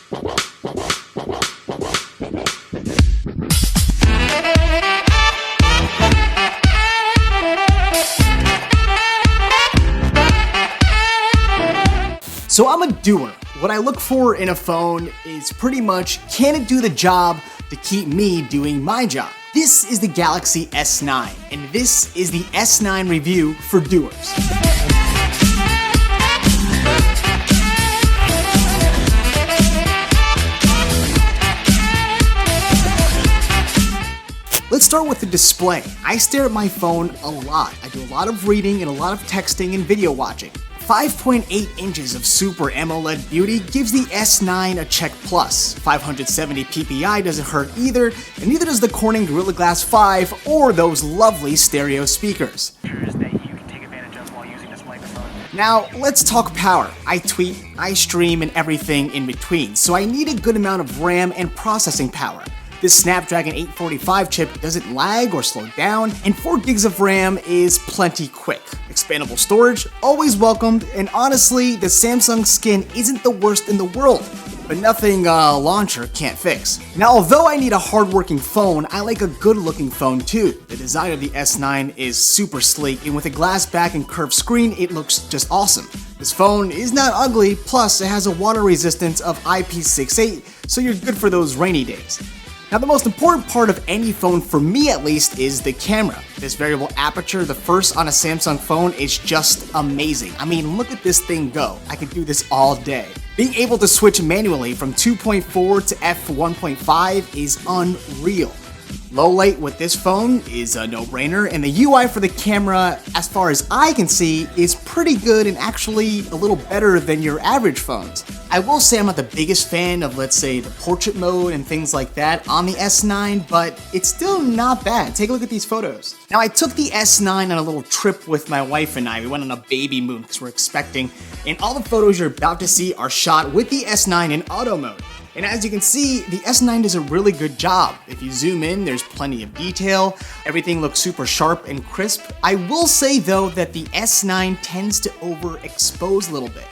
So I'm a doer. What I look for in a phone is pretty much, can it do the job to keep me doing my job? This is the Galaxy S9, and this is the S9 review for doers. Let's start with the display. I stare at my phone a lot. I do a lot of reading and a lot of texting and video watching. 5.8 inches of Super AMOLED beauty gives the S9 a check plus. 570 ppi doesn't hurt either, and neither does the Corning Gorilla Glass 5 or those lovely stereo speakers. Now, let's talk power. I tweet, I stream, and everything in between, so I need a good amount of RAM and processing power. This Snapdragon 845 chip doesn't lag or slow down, and 4 gigs of RAM is plenty quick. Expandable storage, always welcomed, and honestly, the Samsung skin isn't the worst in the world, but nothing a launcher can't fix. Now, although I need a hard-working phone, I like a good-looking phone too. The design of the S9 is super sleek, and with a glass back and curved screen, it looks just awesome. This phone is not ugly, plus it has a water resistance of IP68, so you're good for those rainy days. Now, the most important part of any phone, for me at least, is the camera. This variable aperture, the first on a Samsung phone, is just amazing. I mean, look at this thing go. I could do this all day. Being able to switch manually from 2.4 to f1.5 is unreal. Low light with this phone is a no-brainer, and the UI for the camera, as far as I can see, is pretty good and actually a little better than your average phones. I will say I'm not the biggest fan of, let's say, the portrait mode and things like that on the S9, but it's still not bad. Take a look at these photos. Now, I took the S9 on a little trip with my wife and I. We went on a baby moon because we're expecting, and all the photos you're about to see are shot with the S9 in auto mode. And as you can see, the S9 does a really good job. If you zoom in, there's plenty of detail. Everything looks super sharp and crisp. I will say though that the S9 tends to overexpose a little bit.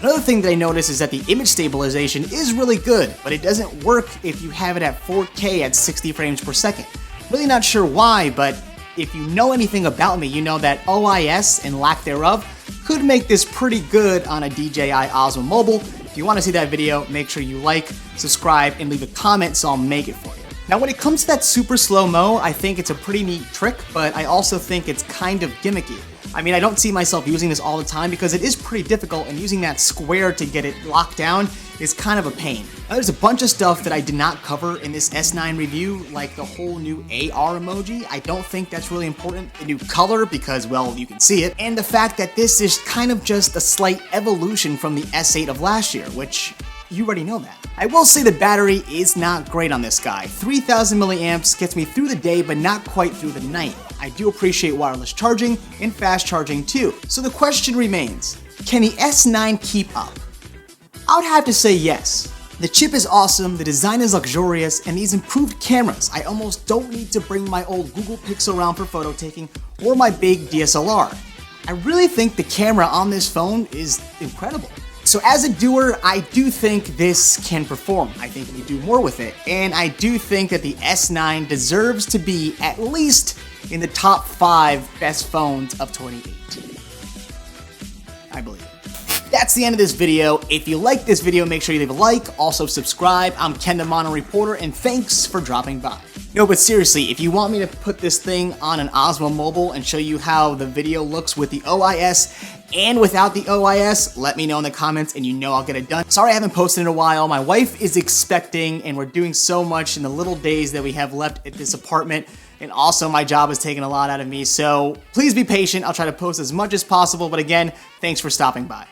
Another thing that I noticed is that the image stabilization is really good, but it doesn't work if you have it at 4K at 60 frames per second. Really not sure why, but if you know anything about me, you know that OIS and lack thereof could make this pretty good on a DJI Osmo Mobile. If you want to see that video, make sure you like, subscribe, and leave a comment so I'll make it for you. Now, when it comes to that super slow-mo, I think it's a pretty neat trick, but I also think it's kind of gimmicky. I mean, I don't see myself using this all the time because it is pretty difficult, and using that square to get it locked down is kind of a pain. Now, there's a bunch of stuff that I did not cover in this S9 review, like the whole new AR emoji. I don't think that's really important. The new color, because, well, you can see it. And the fact that this is kind of just a slight evolution from the S8 of last year, which you already know that. I will say the battery is not great on this guy. 3000 milliamps gets me through the day, but not quite through the night. I do appreciate wireless charging and fast charging too. So the question remains, can the S9 keep up? I would have to say yes. The chip is awesome, the design is luxurious, and these improved cameras, I almost don't need to bring my old Google Pixel around for photo taking or my big DSLR. I really think the camera on this phone is incredible. So as a doer, I do think this can perform. I think we do more with it, and I do think that the S9 deserves to be at least in the top 5 best phones of 2018. I believe it. That's the end of this video. If you like this video, make sure you leave a like, also subscribe. I'm Ken the Mono Reporter, and thanks for dropping by. No, but seriously, if you want me to put this thing on an Osmo Mobile and show you how the video looks with the OIS and without the OIS, let me know in the comments and you know I'll get it done. Sorry I haven't posted in a while. My wife is expecting and we're doing so much in the little days that we have left at this apartment. And also my job is taking a lot out of me. So please be patient. I'll try to post as much as possible. But again, thanks for stopping by.